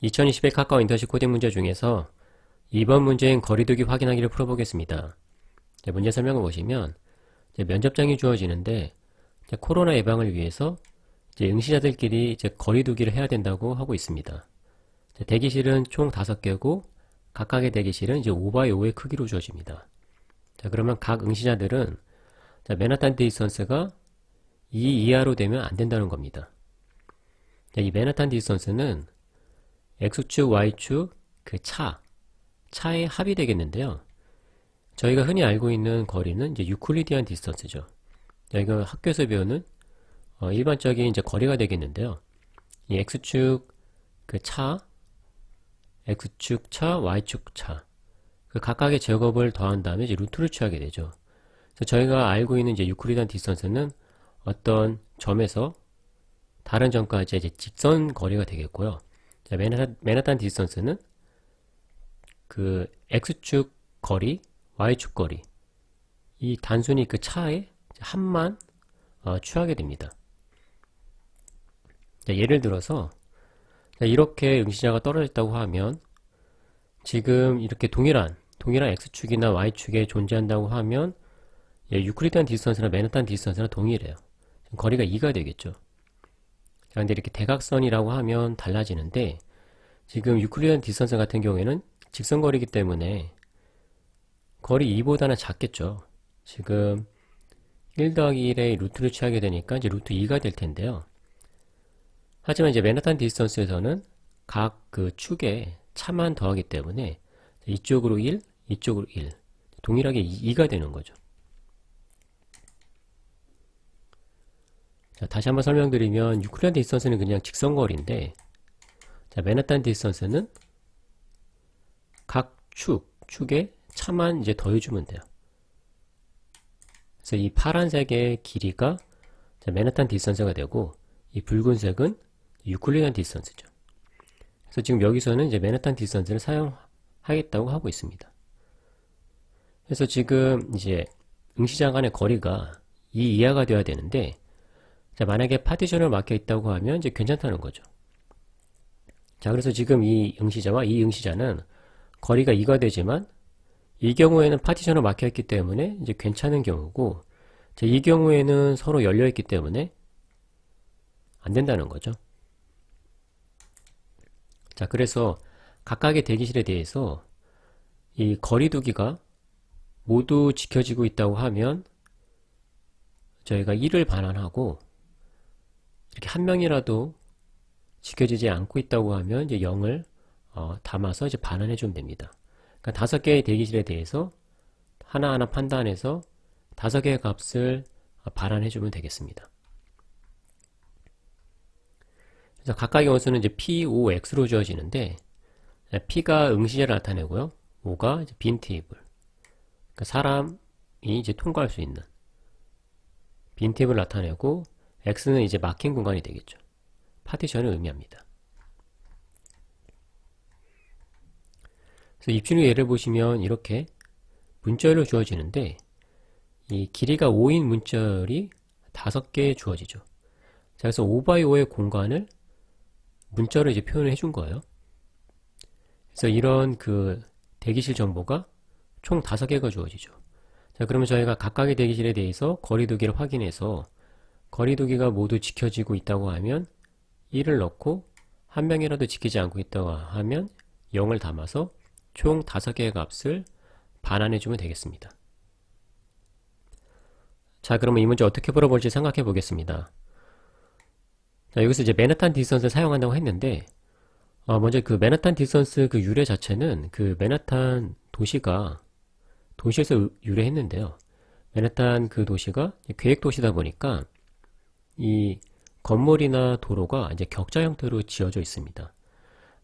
2020의 카카오 인턴십 코딩 문제 중에서 2번 문제인 거리두기 확인하기를 풀어보겠습니다. 문제 설명을 보시면 면접장이 주어지는데 코로나 예방을 위해서 응시자들끼리 거리두기를 해야 된다고 하고 있습니다. 대기실은 총 5개고 각각의 대기실은 5x5의 크기로 주어집니다. 그러면 각 응시자들은 맨하탄 디스턴스가 2 이하로 되면 안 된다는 겁니다. 이 맨하탄 디스턴스는 X축, Y축, 차의 합이 되겠는데요. 저희가 흔히 알고 있는 거리는 유클리디안 디스턴스죠. 이거 학교에서 배우는 일반적인 거리가 되겠는데요. 이 X축 X축 차, Y축 차. 그 각각의 제곱을 더한 다음에 루트를 취하게 되죠. 그래서 저희가 알고 있는 유클리디안 디스턴스는 어떤 점에서 다른 점까지 직선 거리가 되겠고요. 맨하탄 디스턴스는 그 X축 거리, Y축 거리, 이 단순히 그 차의 합만 취하게 됩니다. 예를 들어서 이렇게 응시자가 떨어졌다고 하면 지금 이렇게 동일한 X축이나 Y축에 존재한다고 하면 유클리디안 디스턴스나 맨하탄 디스턴스나 동일해요. 거리가 2가 되겠죠. 근데 이렇게 대각선이라고 하면 달라지는데 지금 유클리디안 디스턴스 같은 경우에는 직선거리이기 때문에 거리 2보다는 작겠죠. 지금 1 더하기 1의 루트를 취하게 되니까 루트 2가 될 텐데요. 하지만 맨하탄 디스턴스에서는 각 그 축에 차만 더하기 때문에 이쪽으로 1, 이쪽으로 1 동일하게 2가 되는 거죠. 자, 다시 한번 설명드리면 유클리디안 디스턴스는 그냥 직선거리인데 맨하탄 디스턴스는 각 축에 차만 더해주면 돼요. 그래서 이 파란색의 길이가 맨하탄 디스턴스가 되고 이 붉은색은 유클리디안 디스턴스죠. 그래서 지금 여기서는 맨하탄 디스턴스를 사용하겠다고 하고 있습니다. 그래서 지금 응시자 간의 거리가 2 이하가 되어야 되는데 만약에 파티션을 막혀 있다고 하면 괜찮다는 거죠. 자, 그래서 지금 이 응시자와 이 응시자는 거리가 2가 되지만 이 경우에는 파티션을 막혀 있기 때문에 괜찮은 경우고 이 경우에는 서로 열려 있기 때문에 안 된다는 거죠. 자, 그래서 각각의 대기실에 대해서 이 거리두기가 모두 지켜지고 있다고 하면 저희가 1을 반환하고 이렇게 한 명이라도 지켜지지 않고 있다고 하면 0을 담아서 반환해 주면 됩니다. 그러니까 5개의 대기실에 대해서 하나하나 판단해서 5개의 값을 반환해 주면 되겠습니다. 그래서 각각의 원수는 P, O, X로 주어지는데 P가 응시자를 나타내고요. O가 빈 테이블. 그러니까 사람이 통과할 수 있는 빈 테이블을 나타내고 X는 막힌 공간이 되겠죠. 파티션을 의미합니다. 그래서 입출력 예를 보시면 이렇게 문자열로 주어지는데 이 길이가 5인 문자열이 5개 주어지죠. 자, 그래서 5x5의 공간을 문자로 표현을 해준 거예요. 그래서 이런 그 대기실 정보가 총 5개가 주어지죠. 자, 그러면 저희가 각각의 대기실에 대해서 거리두기를 확인해서 거리두기가 모두 지켜지고 있다고 하면 1을 넣고 한 명이라도 지키지 않고 있다고 하면 0을 담아서 총 5개의 값을 반환해 주면 되겠습니다. 자, 그러면 이 문제 어떻게 풀어볼지 생각해 보겠습니다. 자, 여기서 맨하탄 디스턴스를 사용한다고 했는데 먼저 그 맨하탄 디스턴스 그 유래 자체는 그 맨하탄 도시에서 유래했는데요. 맨하탄 그 도시가 계획 도시다 보니까 이 건물이나 도로가 격자 형태로 지어져 있습니다.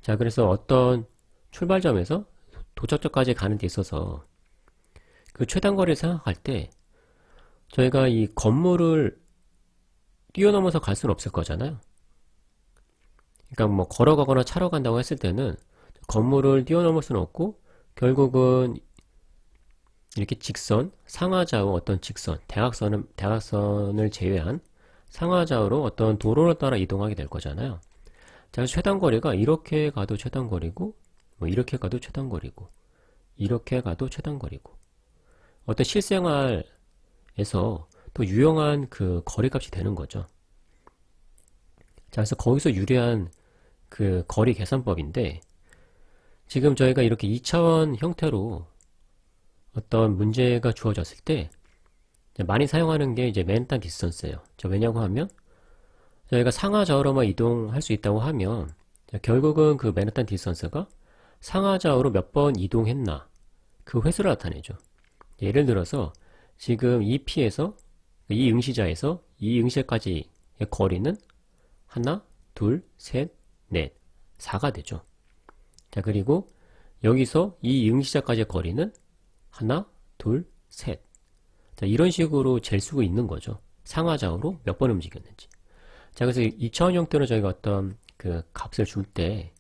자, 그래서 어떤 출발점에서 도착점까지 가는 데 있어서 그 최단거리를 생각할 때 저희가 이 건물을 뛰어넘어서 갈 수는 없을 거잖아요. 그러니까 뭐 걸어가거나 차로 간다고 했을 때는 건물을 뛰어넘을 수는 없고 결국은 이렇게 직선, 상하좌우 어떤 직선, 대각선을 제외한 상하좌우로 어떤 도로를 따라 이동하게 될 거잖아요. 자, 그래서 최단거리가 이렇게 가도 최단거리고, 뭐 이렇게 가도 최단거리고, 이렇게 가도 최단거리고, 어떤 실생활에서 또 유용한 그 거리값이 되는 거죠. 자, 그래서 거기서 유래한 그 거리 계산법인데, 지금 저희가 이렇게 2차원 형태로 어떤 문제가 주어졌을 때 많이 사용하는 게 이제 맨하탄 디스턴스예요. 왜냐고 하면 저희가 상하좌우로만 이동할 수 있다고 하면 결국은 그 맨하탄 디스턴스가 상하좌우로 몇 번 이동했나 그 횟수를 나타내죠. 예를 들어서 지금 이 P에서 이 응시자에서 이 응시자까지의 거리는 하나, 둘, 셋, 넷, 4가 되죠. 자, 그리고 여기서 이 응시자까지의 거리는 하나, 둘, 셋. 자, 이런 식으로 잴 수가 있는 거죠. 상하좌우로 몇 번 움직였는지. 자, 그래서 2차원 형태로 저희가 어떤 그 값을 줄 때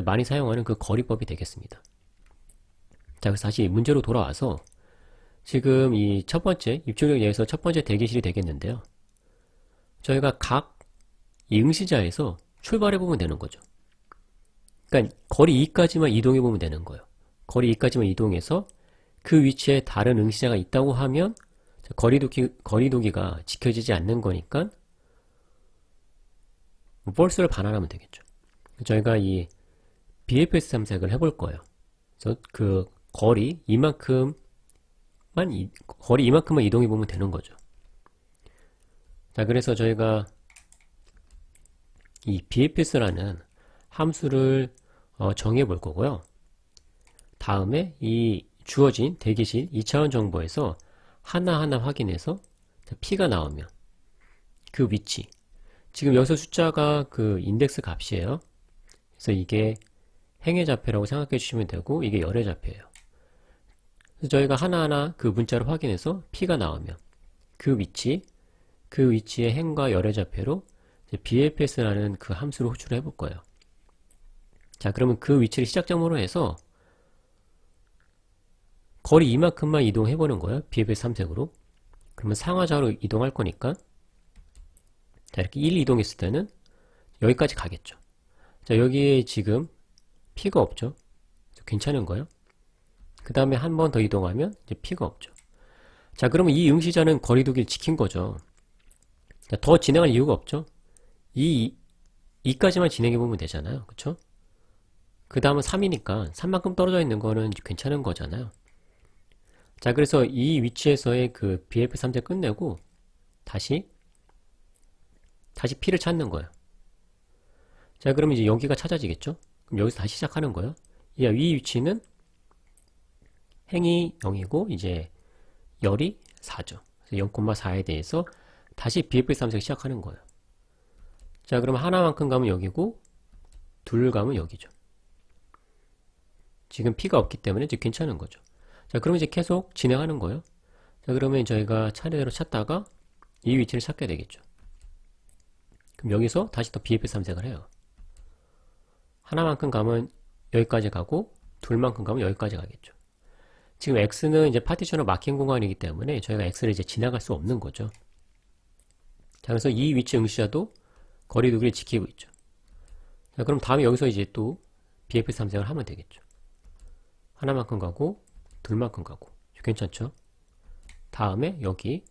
많이 사용하는 그 거리법이 되겠습니다. 자, 그래서 다시 문제로 돌아와서 지금 이 첫 번째, 입출력 내에서 첫 번째 대기실이 되겠는데요. 저희가 각 이 응시자에서 출발해보면 되는 거죠. 그러니까 거리 2까지만 이동해보면 되는 거예요. 거리 2까지만 이동해서 그 위치에 다른 응시자가 있다고 하면 거리두기가 지켜지지 않는 거니까 펄스를 반환하면 되겠죠. 저희가 이 BFS 탐색을 해볼 거예요. 그래서 그 거리 이만큼만 이동해보면 되는 거죠. 자, 그래서 저희가 이 BFS라는 함수를 정해 볼 거고요. 다음에 이 주어진 대기실 2차원 정보에서 하나하나 확인해서 P가 나오면 그 위치, 지금 여기서 숫자가 그 인덱스 값이에요. 그래서 이게 행의 좌표라고 생각해 주시면 되고 이게 열의 좌표예요. 그래서 저희가 하나하나 그 문자를 확인해서 P가 나오면 그 위치의 행과 열의 좌표로 BFS라는 그 함수를 호출을 해볼 거예요. 자, 그러면 그 위치를 시작점으로 해서 거리 이만큼만 이동해보는 거예요. BFS 탐색으로. 그러면 상하좌우로 이동할 거니까 자, 이렇게 1 이동했을 때는 여기까지 가겠죠. 자, 여기에 지금 P가 없죠. 괜찮은 거예요. 그 다음에 한 번 더 이동하면 이제 P가 없죠. 자, 그러면 이 응시자는 거리두기를 지킨 거죠. 자, 더 진행할 이유가 없죠. 2까지만 진행해보면 되잖아요. 그쵸? 그 다음은 3이니까 3만큼 떨어져 있는 거는 괜찮은 거잖아요. 자, 그래서 이 위치에서의 그 BFS 탐색 끝내고 다시 P를 찾는 거예요. 자, 그러면 이제 여기가 찾아지겠죠? 그럼 여기서 다시 시작하는 거예요. 이 위치는 행이 0이고 이제 열이 4죠. 0,4에 대해서 다시 BFS 탐색 시작하는 거예요. 자, 그러면 하나만큼 가면 여기고 둘 가면 여기죠. 지금 P가 없기 때문에 이제 괜찮은 거죠. 자, 그러면 이제 계속 진행하는 거예요. 자, 그러면 저희가 차례대로 찾다가 이 위치를 찾게 되겠죠. 그럼 여기서 다시 또 BFS 탐색을 해요. 하나만큼 가면 여기까지 가고 둘만큼 가면 여기까지 가겠죠. 지금 X는 이제 파티션을 막힌 공간이기 때문에 저희가 X를 이제 지나갈 수 없는 거죠. 자, 그래서 이 위치 응시자도 거리두기를 지키고 있죠. 자, 그럼 다음에 여기서 이제 또 BFS 탐색을 하면 되겠죠. 하나만큼 가고 둘만큼 가고 괜찮죠? 다음에 여기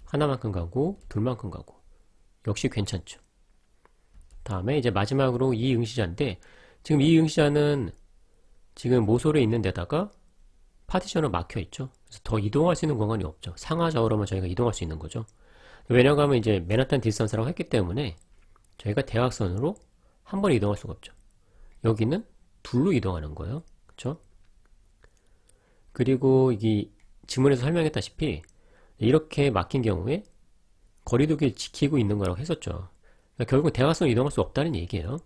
하나만큼 가고 둘만큼 가고 역시 괜찮죠? 다음에 이제 마지막으로 이 응시자인데 지금 이 응시자는 지금 모솔에 있는 데다가 파티션은 막혀 있죠. 그래서 더 이동할 수 있는 공간이 없죠. 상하좌우로만 저희가 이동할 수 있는 거죠. 왜냐고 하면 이제 맨하탄 디스턴스라고 했기 때문에 저희가 대각선으로 한 번 이동할 수가 없죠. 여기는 둘로 이동하는 거예요. 그쵸? 그리고 이 지문에서 설명했다시피 이렇게 막힌 경우에 거리두기를 지키고 있는 거라고 했었죠. 그러니까 결국 대각선으로 이동할 수 없다는 얘기예요.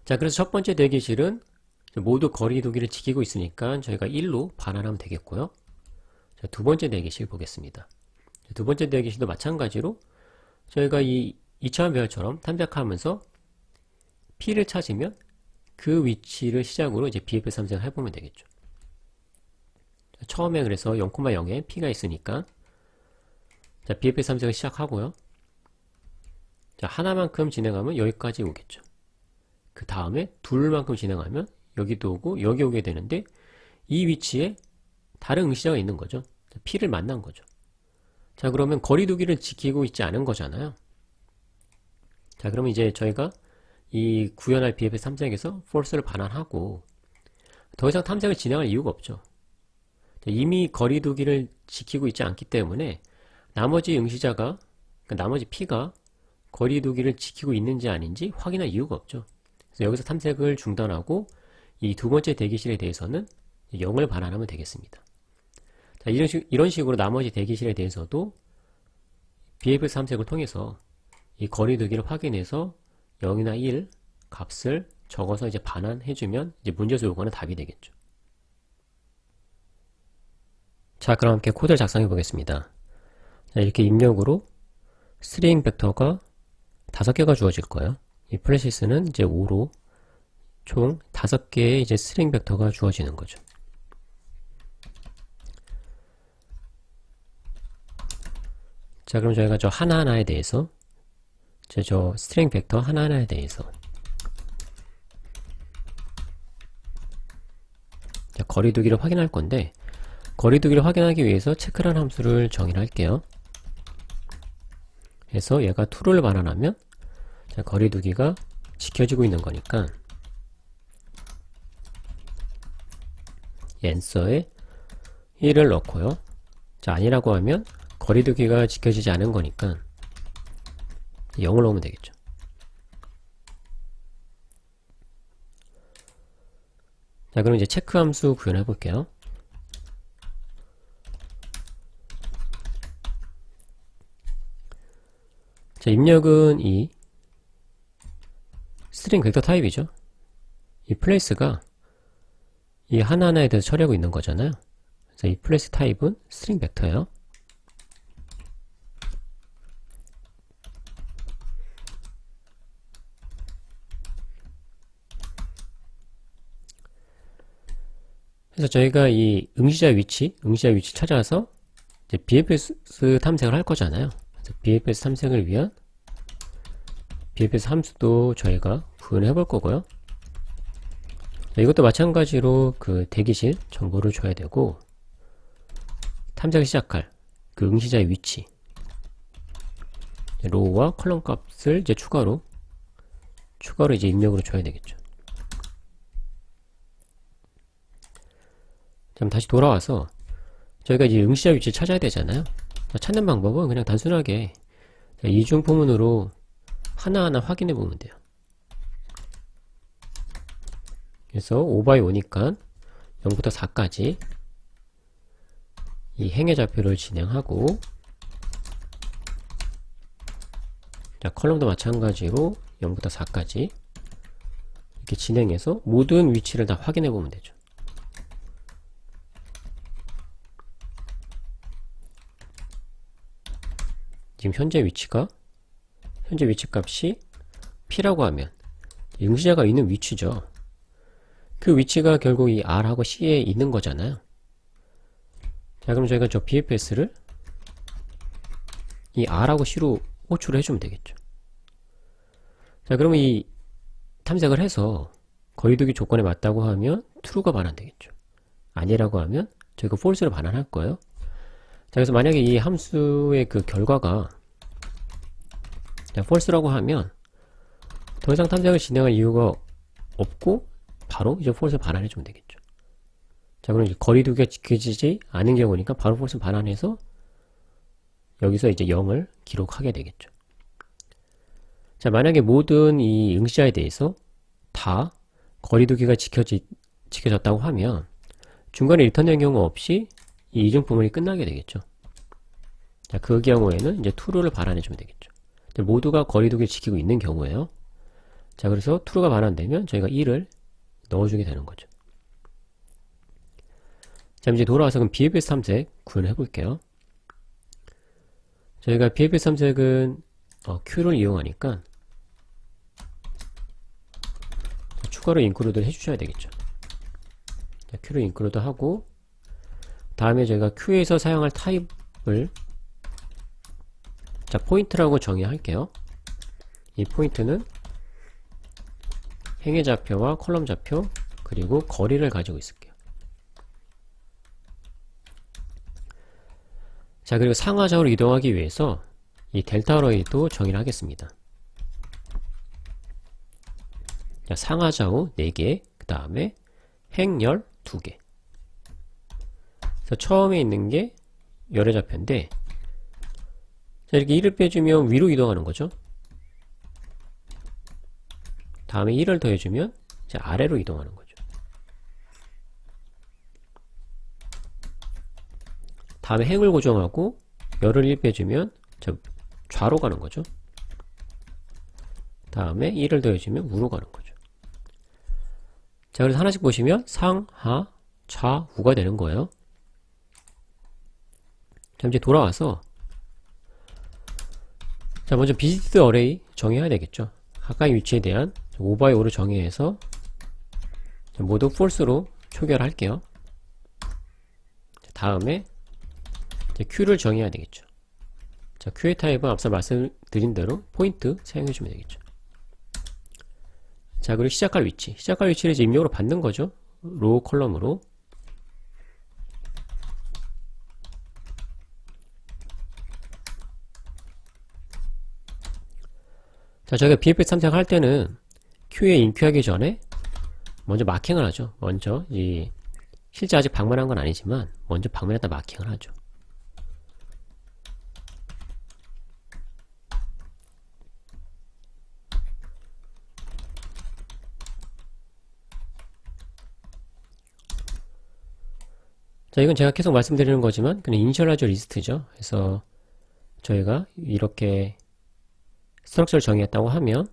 자, 그래서 첫 번째 대기실은 모두 거리두기를 지키고 있으니까 저희가 1로 반환하면 되겠고요. 자, 두 번째 대기실 보겠습니다. 두 번째 대기실도 마찬가지로 저희가 이 2차원 배열처럼 탐색하면서 P를 찾으면 그 위치를 시작으로 이제 BFS 탐색을 해보면 되겠죠. 처음에 그래서 0,0에 P가 있으니까 자, BFS 탐색을 시작하고요. 자, 하나만큼 진행하면 여기까지 오겠죠. 그 다음에 둘만큼 진행하면 여기도 오고 여기 오게 되는데 이 위치에 다른 응시자가 있는 거죠. P를 만난 거죠. 자, 그러면 거리두기를 지키고 있지 않은 거잖아요. 자, 그러면 이제 저희가 이 구현할 BFS 탐색에서 false를 반환하고 더 이상 탐색을 진행할 이유가 없죠. 이미 거리두기를 지키고 있지 않기 때문에 나머지 응시자가, 그러니까 나머지 P가 거리두기를 지키고 있는지 아닌지 확인할 이유가 없죠. 그래서 여기서 탐색을 중단하고 이 두 번째 대기실에 대해서는 0을 반환하면 되겠습니다. 자, 이런 식으로 나머지 대기실에 대해서도 BFS 탐색을 통해서 이 거리두기를 확인해서 0이나 1 값을 적어서 이제 반환해주면 이제 문제에서 요구하는 답이 되겠죠. 자, 그럼 함께 코드를 작성해 보겠습니다. 자, 이렇게 입력으로 스트링 벡터가 5개가 주어질 거예요. 이 플래시스는 이제 5로 총 5개의 이제 스트링 벡터가 주어지는 거죠. 자, 그럼 저희가 저 하나하나에 대해서 저 스트링 벡터 하나하나에 대해서 자, 거리두기를 확인할 건데 거리두기를 확인하기 위해서 체크라는 함수를 정의를 할게요. 그래서 얘가 true를 반환하면 자, 거리두기가 지켜지고 있는 거니까 answer에 1을 넣고요. 자, 아니라고 하면 거리두기가 지켜지지 않은 거니까 0을 넣으면 되겠죠. 자, 그럼 이제 체크 함수 구현해 볼게요. 자, 입력은 이 스트링 벡터 타입이죠. 이 place가 이 하나하나에 대해서 처리하고 있는 거잖아요. 그래서 이 place 타입은 스트링 벡터예요. 그래서 저희가 이 응시자 위치 찾아서 이제 BFS 탐색을 할 거잖아요. 그래서 BFS 탐색을 위한 BFS 함수도 저희가 구현해 볼 거고요. 이것도 마찬가지로 그 대기실 정보를 줘야 되고 탐색을 시작할 그 응시자의 위치 로우와 컬럼 값을 이제 추가로 이제 입력으로 줘야 되겠죠. 그럼 다시 돌아와서 저희가 이제 응시자 위치를 찾아야 되잖아요. 찾는 방법은 그냥 단순하게 이중포문으로 하나하나 확인해 보면 돼요. 그래서 5x5니까 0부터 4까지 이 행의 좌표를 진행하고 자, 컬럼도 마찬가지로 0부터 4까지 이렇게 진행해서 모든 위치를 다 확인해 보면 되죠. 지금 현재 위치 값이 P라고 하면 응시자가 있는 위치죠. 그 위치가 결국 이 R하고 C에 있는 거잖아요. 자, 그럼 저희가 저 BFS를 이 R하고 C로 호출을 해주면 되겠죠. 자, 그러면 이 탐색을 해서 거리두기 조건에 맞다고 하면 true가 반환되겠죠. 아니라고 하면 저희가 false를 반환할 거예요. 자, 그래서 만약에 이 함수의 그 결과가 false라고 하면 더 이상 탐색을 진행할 이유가 없고 바로 이제 false 반환해 주면 되겠죠. 자, 그럼 이제 거리두기가 지켜지지 않은 경우니까 바로 false 반환해서 여기서 이제 0을 기록하게 되겠죠. 자, 만약에 모든 이 응시자에 대해서 다 거리두기가 지켜졌다고 하면 중간에 리턴된 경우 없이 이 이중포문이 끝나게 되겠죠. 자, 그 경우에는 이제 true를 반환해 주면 되겠죠. 모두가 거리두기를 지키고 있는 경우에요. 자, 그래서 true가 반환되면 저희가 1을 넣어주게 되는 거죠. 자, 이제 돌아와서 그럼 BFS 탐색 구현해 볼게요. 저희가 BFS 탐색은 Q를 이용하니까 추가로 include를 해주셔야 되겠죠. 자, Q를 include 하고 다음에 저희가 Q에서 사용할 타입을 자, 포인트라고 정의할게요. 이 포인트는 행의 좌표와 컬럼 좌표 그리고 거리를 가지고 있을게요. 자, 그리고 상하좌우로 이동하기 위해서 이 델타 어레이도 정의를 하겠습니다. 자, 상하좌우 4개, 그 다음에 행열 2개. 그래서 처음에 있는 게 열의 좌표인데, 자, 이렇게 1을 빼주면 위로 이동하는 거죠. 다음에 1을 더해주면 이제 아래로 이동하는 거죠. 다음에 행을 고정하고 열을 1 빼주면 좌로 가는 거죠. 다음에 1을 더해주면 우로 가는 거죠. 자, 그래서 하나씩 보시면 상, 하, 좌, 우가 되는 거예요. 자, 이제 돌아와서 자, 먼저 비지트 어레이 정의해야 되겠죠. 가까이 위치에 대한 5×5를 정의해서 모두 false로 초기화할게요. 다음에 Q를 정의해야 되겠죠. 자, Q의 타입은 앞서 말씀드린 대로 포인트 사용해주면 되겠죠. 자, 그리고 시작할 위치. 시작할 위치를 이제 입력으로 받는 거죠. 로우 컬럼으로. 자, 저희가 BFX 탐색할 때는 Q에 인큐하기 전에 먼저 마킹을 하죠. 먼저 실제 아직 방문한 건 아니지만 먼저 방문했다 마킹을 하죠. 자, 이건 제가 계속 말씀드리는 거지만 그냥 이니셜라이저 리스트죠. 그래서 저희가 이렇게 스트럭처를 정의했다고 하면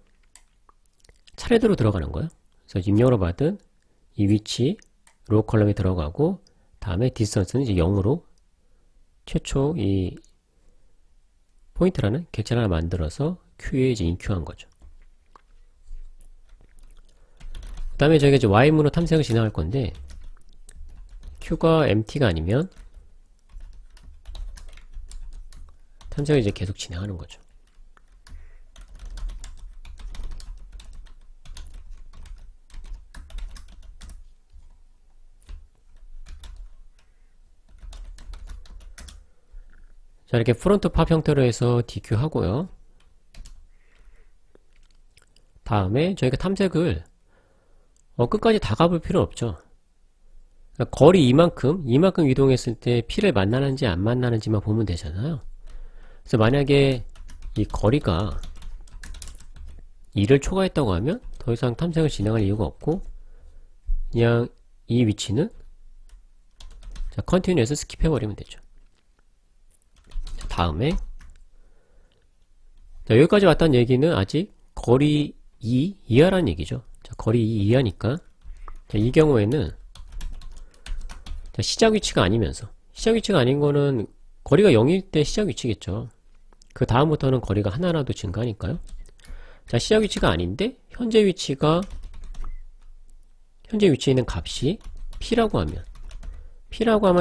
차례대로 들어가는 거예요. 그래서 입력으로 받은 이 위치 로우 컬럼에 들어가고 다음에 디스턴스는 이제 0으로 최초 이 포인트라는 객체를 하나 만들어서 Q에 이제 인큐한 거죠. 그 다음에 저희가 이제 Y문으로 탐색을 진행할 건데 Q가 MT가 아니면 탐색을 이제 계속 진행하는 거죠. 자, 이렇게 프론트 팝 형태로 해서 DQ 하고요. 다음에 저희가 탐색을 끝까지 다 가볼 필요는 없죠. 그러니까 거리 이만큼 이동했을 때 P를 만나는지 안 만나는지만 보면 되잖아요. 그래서 만약에 이 거리가 2를 초과했다고 하면 더 이상 탐색을 진행할 이유가 없고 그냥 이 위치는 자, 컨티뉴에서 스킵해버리면 되죠. 자, 다음에 자, 여기까지 왔다는 얘기는 아직 거리 2 이하라는 얘기죠. 자, 거리 2 이하니까 자, 이 경우에는 자, 시작 위치가 아니면서 시작 위치가 아닌 거는 거리가 0일 때 시작 위치겠죠. 그 다음부터는 거리가 하나라도 증가하니까요. 자, 시작 위치가 아닌데 현재 위치에 있는 값이 P라고 하면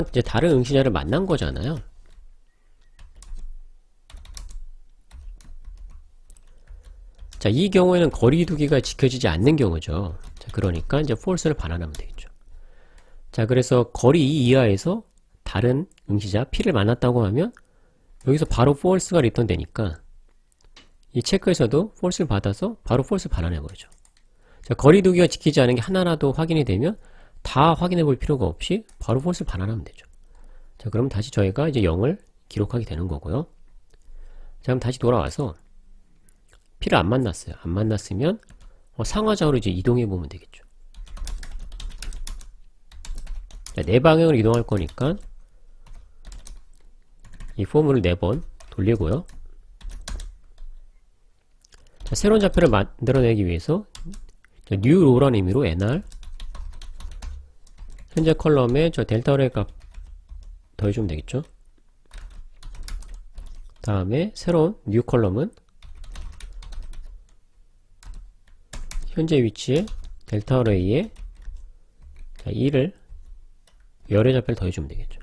이제 다른 응시자를 만난 거잖아요. 자, 이 경우에는 거리두기가 지켜지지 않는 경우죠. 자, 그러니까 이제 false를 반환하면 되겠죠. 자, 그래서 거리 2 이하에서 다른 응시자 P를 만났다고 하면 여기서 바로 false가 리턴 되니까 이 체크에서도 false를 받아서 바로 false 반환해버리죠. 자, 거리두기가 지키지 않은 게 하나라도 확인이 되면 다 확인해 볼 필요가 없이 바로 false 반환하면 되죠. 자, 그럼 다시 저희가 이제 0을 기록하게 되는 거고요. 자, 그럼 다시 돌아와서 P를 안 만났어요. 안 만났으면 상하좌우로 이제 이동해 보면 되겠죠. 자, 4방향으로 이동할 거니까 이 포물을 4번 돌리고요. 자, 새로운 좌표를 만들어내기 위해서 new row라는 의미로 nr 현재 컬럼에 저 델타 어레이 값 더해주면 되겠죠. 다음에 새로운 new 컬럼은 현재 위치에 델타 어레이에 2를 열의 좌표를 더해주면 되겠죠.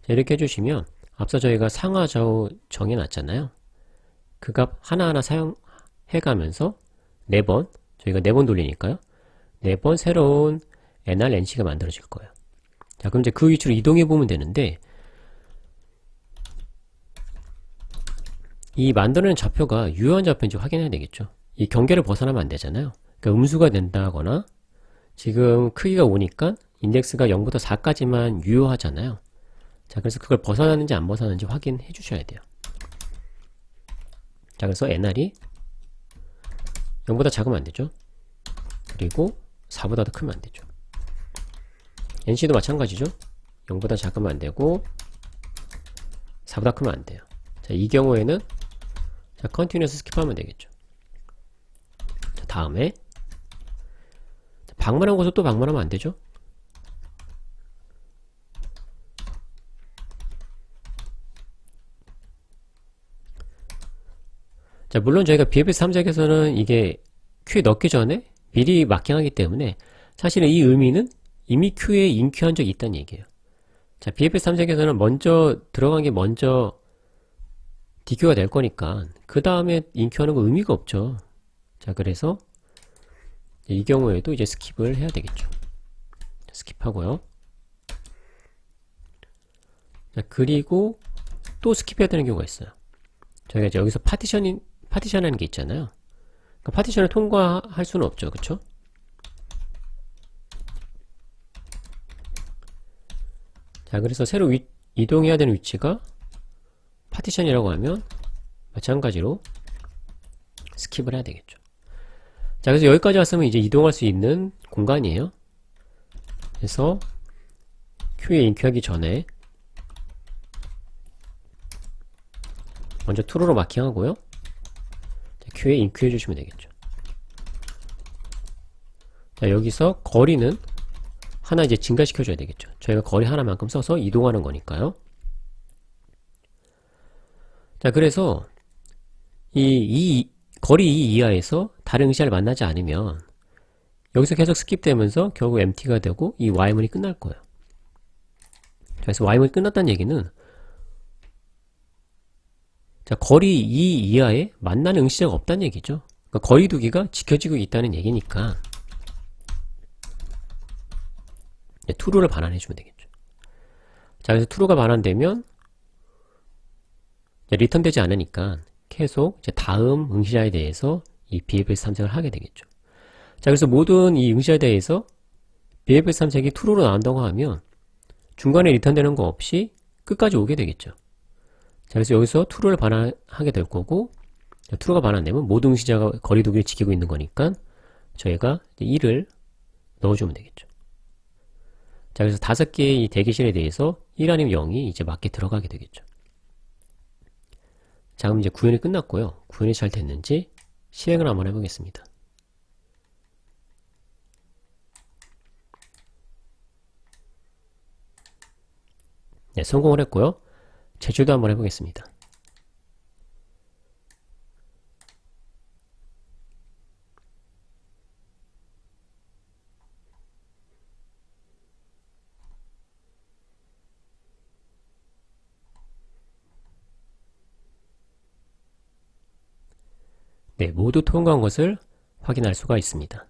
자, 이렇게 해주시면 앞서 저희가 상하 좌우 정해놨잖아요. 그 값 하나하나 해가면서 4번, 저희가 4번 돌리니까요. 4번 새로운 NR, NC가 만들어질 거예요. 자, 그럼 이제 그 위치로 이동해 보면 되는데, 이 만들어낸 좌표가 유효한 좌표인지 확인해야 되겠죠. 이 경계를 벗어나면 안 되잖아요. 그러니까 음수가 된다거나, 지금 크기가 5니까 인덱스가 0부터 4까지만 유효하잖아요. 자, 그래서 그걸 벗어나는지 안 벗어나는지 확인해 주셔야 돼요. 자, 그래서 NR이 0보다 작으면 안 되죠. 그리고 4보다 더 크면 안 되죠. NC도 마찬가지죠. 0보다 작으면 안 되고 4보다 크면 안 돼요. 자, 이 경우에는 자, 컨티뉴어스 스킵하면 되겠죠. 자, 다음에 방문한 곳을 또 방문하면 안 되죠. 자, 물론 저희가 BFS 탐색에서는 이게 큐에 넣기 전에 미리 마킹하기 때문에 사실은 이 의미는 이미 큐에 인큐한 적이 있다는 얘기예요. 자, BFS 탐색에서는 먼저 들어간 게 먼저 DQ가 될 거니까 그 다음에 인큐하는 거 의미가 없죠. 자, 그래서 이 경우에도 이제 스킵을 해야 되겠죠. 스킵하고요. 자, 그리고 또 스킵해야 되는 경우가 있어요. 저희가 이제 여기서 파티션하는 게 있잖아요. 그러니까 파티션을 통과할 수는 없죠. 그쵸? 자, 그래서 새로 이동해야 되는 위치가 파티션이라고 하면 마찬가지로 스킵을 해야 되겠죠. 자, 그래서 여기까지 왔으면 이제 이동할 수 있는 공간이에요. 그래서 큐에 인큐하기 전에 먼저 true로 마킹하고요. 큐에 인큐해 주시면 되겠죠. 자, 여기서 거리는 하나 이제 증가시켜 줘야 되겠죠. 저희가 거리 하나만큼 써서 이동하는 거니까요. 자, 그래서 이 거리 2 이하에서 다른 응시자를 만나지 않으면 여기서 계속 스킵되면서 결국 MT가 되고 이 Y문이 끝날 거예요. 그래서 Y문이 끝났다는 얘기는 자, 거리 2 이하에 만나는 응시자가 없다는 얘기죠. 그러니까 거리 두기가 지켜지고 있다는 얘기니까 true를 반환해주면 되겠죠. 자, 그래서 true가 반환되면 리턴 되지 않으니까 계속 이제 다음 응시자에 대해서 이 BFS 탐색을 하게 되겠죠. 자, 그래서 모든 이 응시자에 대해서 BFS 탐색이 true로 나온다고 하면 중간에 리턴되는 거 없이 끝까지 오게 되겠죠. 자, 그래서 여기서 true를 반환하게 될 거고, true가 반환되면 모든 응시자가 거리 두기를 지키고 있는 거니까 저희가 1을 넣어주면 되겠죠. 자, 그래서 5개의 이 대기실에 대해서 1 아니면 0이 이제 맞게 들어가게 되겠죠. 자, 그럼 이제 구현이 끝났고요. 구현이 잘 됐는지 실행을 한번 해보겠습니다. 네, 성공을 했고요. 제출도 한번 해보겠습니다. 네, 모두 통과한 것을 확인할 수가 있습니다.